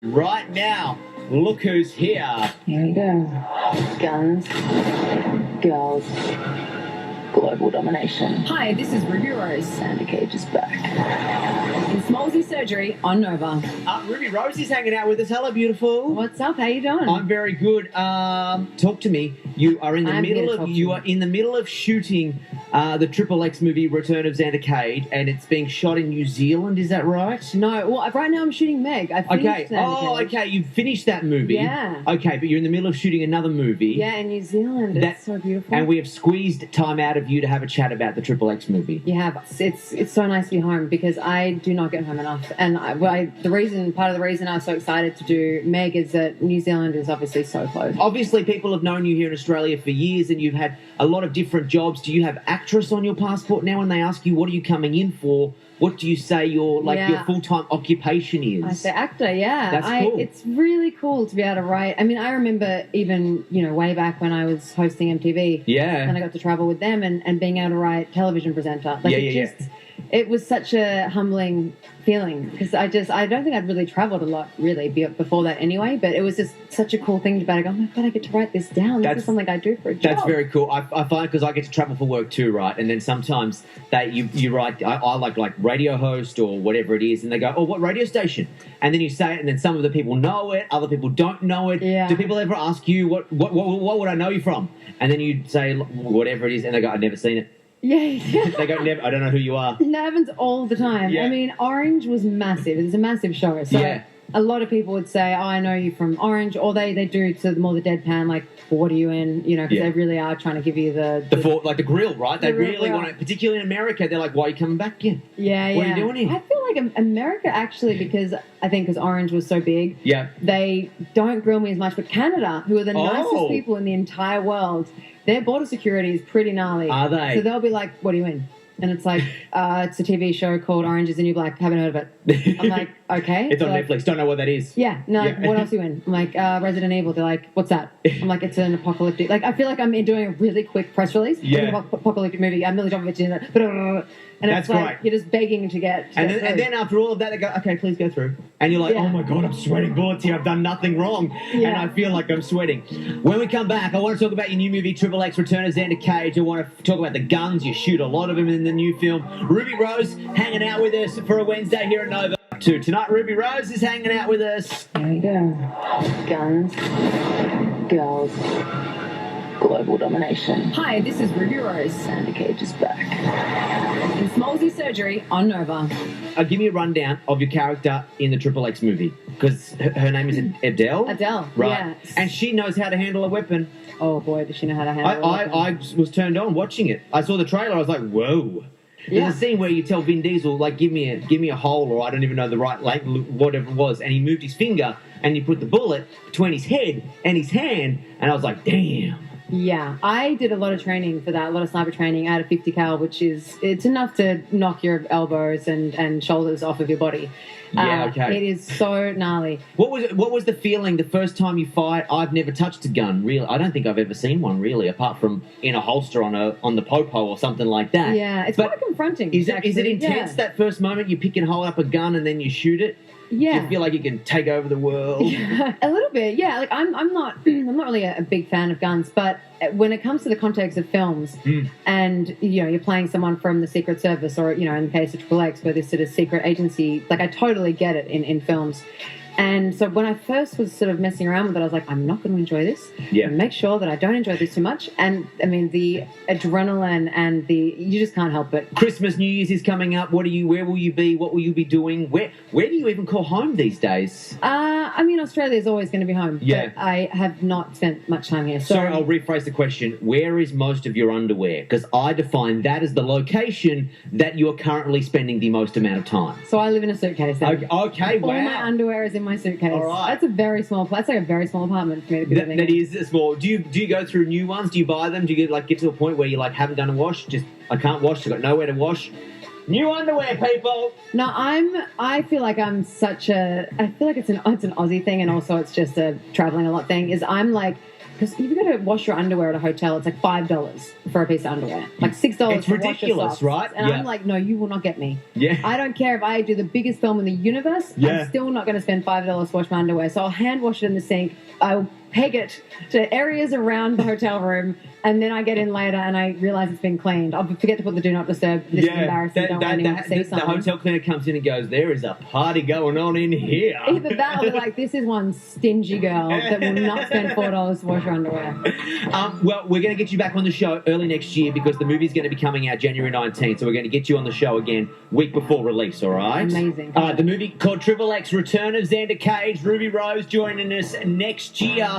Right now, look who's here. Here we go. Guns, girls, global domination. Hi, this is Ruby Rose. Sandy Cage is back. In Smallzy surgery on Nova. Ruby Rose is hanging out with us. Hello, beautiful. What's up? How you doing? I'm very good. Talk to me. You are in the middle of shooting the Triple X movie Return of Xander Cage, and it's being shot in New Zealand. Is that right? No. Well, right now I'm shooting Meg. I finished Xander Cage. Okay. You finished that movie. Yeah. Okay, but you're in the middle of shooting another movie. Yeah, in New Zealand. It's so beautiful. And we have squeezed time out of you to have a chat about the Triple X movie. You have. It's so nice to be home because I do not get home enough. And part of the reason I was so excited to do Meg is that New Zealand is obviously so close. Obviously, people have known you here in Australia for years, and you've had a lot of different jobs. Do you have actress on your passport now? When they ask you, what are you coming in for? What do you say your full-time occupation is? I say actor, yeah. That's cool. It's really cool to be able to write. I mean, I remember even, way back when I was hosting MTV. Yeah. And I got to travel with them and being able to write television presenter. It was such a humbling feeling because I don't think I'd really traveled a lot really before that anyway, but it was just such a cool thing to be able to go, oh my God, I get to write this down. This is something I do for a job. That's very cool. I find because I get to travel for work too, right? And then sometimes you write, I like radio host or whatever it is, and they go, oh, what radio station? And then you say it, and then some of the people know it, other people don't know it. Yeah. Do people ever ask you, what would I know you from? And then you say whatever it is, and they go, I've never seen it. Yeah. They go, never. I don't know who you are. That happens all the time. Yeah. I mean, Orange was massive. It's a massive show. So a lot of people would say, oh, I know you from Orange, or they do to more the deadpan, like, well, what are you in? Because they really are trying to give you the grill, right? They really want it, particularly in America. They're like, why are you coming back here? Yeah. What are you doing here? I feel like America actually, because Orange was so big, they don't grill me as much. But Canada, who are the nicest people in the entire world, their border security is pretty gnarly. Are they? So they'll be like, what are you in? And it's like, it's a TV show called Orange is the New Black. Haven't heard of it. I'm like, okay. It's on Netflix. Don't know what that is. Yeah. No, like, what else are you in? I'm like, Resident Evil. They're like, what's that? I'm like, it's an apocalyptic. Like, I feel like I'm doing a really quick press release. Yeah. Apocalyptic movie. Millie Jovovich in it. And That's it's like, great. You're just begging to get and then after all of that, they go, okay, please go through. And you're like, oh my God, I'm sweating bullets here. I've done nothing wrong. Yeah. And I feel like I'm sweating. When we come back, I want to talk about your new movie, Triple X Return of Xander Cage. I want to talk about the guns. You shoot a lot of them in the new film. Ruby Rose hanging out with us for a Wednesday here at Nova. Tonight, Ruby Rose is hanging out with us. Here we go. Guns, girls, global domination. Hi, this is Ruby Rose. Sandy Cage is back. In Smallzy surgery on Nova. Give me a rundown of your character in the Triple X movie. Because her name is Adele? Adele, right. yeah. And she knows how to handle a weapon. Oh, boy, does she know how to handle a weapon. I was turned on watching it. I saw the trailer. I was like, whoa. There's a scene where you tell Vin Diesel, like, give me a hole, or I don't even know the right, like, whatever it was. And he moved his finger, and he put the bullet between his head and his hand. And I was like, damn. Yeah, I did a lot of training for that, a lot of sniper training out of 50 cal, it's enough to knock your elbows and shoulders off of your body. Yeah, okay. It is so gnarly. What was the feeling the first time you fired? I've never touched a gun, really. I don't think I've ever seen one, really, apart from in a holster on the popo or something like that. Yeah, it's quite confronting. Is it intense, that first moment you pick and hold up a gun and then you shoot it? Yeah. Do you feel like you can take over the world? Yeah, a little bit, yeah. Like I'm not really a big fan of guns, but when it comes to the context of films, and you're playing someone from the Secret Service, or in the case of Triple X, where this sort of secret agency, like I totally get it in films. And so when I first was sort of messing around with it, I was like, I'm not going to enjoy this. Yeah. And make sure that I don't enjoy this too much. And I mean, the adrenaline and you just can't help it. Christmas, New Year's is coming up. Where will you be? What will you be doing? Where do you even call home these days? I mean, Australia is always going to be home. Yeah. But I have not spent much time here. So I'll rephrase the question. Where is most of your underwear? Because I define that as the location that you're currently spending the most amount of time. So I live in a suitcase. Okay, wow. All my underwear is in my suitcase. All right. That's a very small place. That's like a very small apartment for me to be living in. That is small. Do you go through new ones? Do you buy them? Do you get to a point where you haven't done a wash? Just I can't wash. I've got nowhere to wash. New underwear, people. No, I feel like I'm such a. I feel like it's an Aussie thing, and also it's just a traveling a lot thing. I'm like because if you go to wash your underwear at a hotel, it's like $5 for a piece of underwear, like $6 It's to wash your ridiculous, socks. right? And Yeah. I'm like, no, you will not get me. Yeah. I don't care if I do the biggest film in the universe. Yeah. I'm still not going to spend $5 to wash my underwear. So I'll hand wash it in the sink. I'll peg it to areas around the hotel room, and then I get in later and I realize it's been cleaned. I'll forget to put the do not disturb. This is embarrassing. Don't want anyone to see the something. hotel cleaner comes in and goes, there is a party going on in here. Either that or they're like, this is one stingy girl that will not spend $4 to wash her underwear. Well, we're going to get you back on the show early next year because the movie's going to be coming out January 19th, so we're going to get you on the show again week before release, all right? Amazing. The movie called Triple X, Return of Xander Cage, Ruby Rose joining us next year.